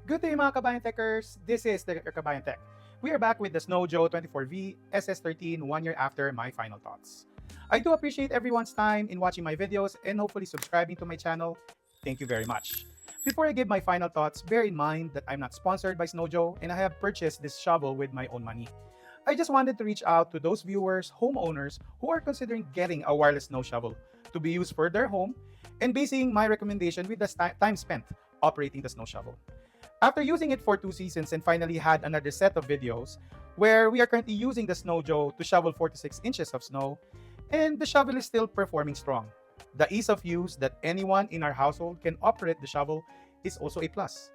Good day mga Kabayan Techers! This is the Kabayan Tech. We are back with the snowjoe 24V-SS13 1 year after my final thoughts. I do appreciate everyone's time in watching my videos and hopefully subscribing to my channel. Thank you very much. Before I give my final thoughts, bear in mind that I'm not sponsored by snowjoe and I have purchased this shovel with my own money. I just wanted to reach out to those viewers, homeowners who are considering getting a wireless snow shovel to be used for their home and basing my recommendation with the time spent operating the snow shovel. After using it for 2 seasons and finally had another set of videos where we are currently using the snowjoe to shovel 4 to 6 inches of snow, and the shovel is still performing strong. The ease of use that anyone in our household can operate the shovel is also a plus.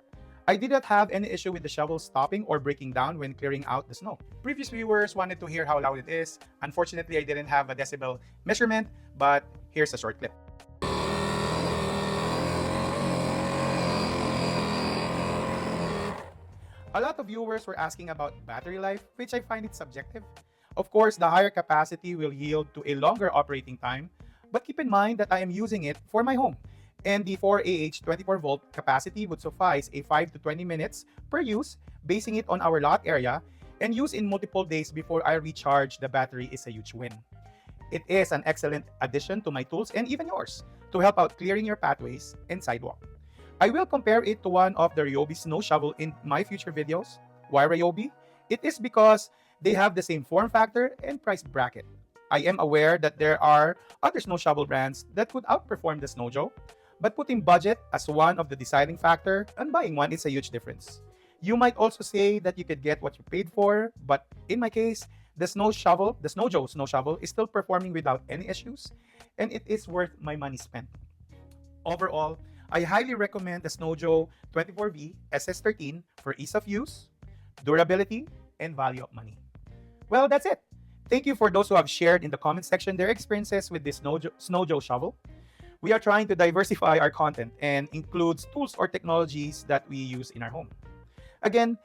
I did not have any issue with the shovel stopping or breaking down when clearing out the snow. Previous viewers wanted to hear how loud it is. Unfortunately, I didn't have a decibel measurement, but here's a short clip. A lot of viewers were asking about battery life, which I find it subjective. Of course, the higher capacity will yield to a longer operating time, but keep in mind that I am using it for my home, and the 4Ah 24-volt capacity would suffice a 5 to 20 minutes per use, basing it on our lot area, and use in multiple days before I recharge the battery is a huge win. It is an excellent addition to my tools and even yours to help out clearing your pathways and sidewalk. I will compare it to one of the Ryobi snow shovel in my future videos. Why Ryobi? It is because they have the same form factor and price bracket. I am aware that there are other snow shovel brands that could outperform the snowjoe, but putting budget as one of the deciding factor and buying one is a huge difference. You might also say that you could get what you paid for, but in my case, the snowjoe snow shovel is still performing without any issues, and it is worth my money spent. Overall, I highly recommend the snowjoe 24V-SS13 for ease of use, durability, and value of money. Well, that's it. Thank you for those who have shared in the comment section their experiences with this snowjoe shovel. We are trying to diversify our content and includes tools or technologies that we use in our home. Again,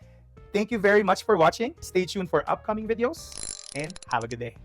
thank you very much for watching. Stay tuned for upcoming videos and have a good day.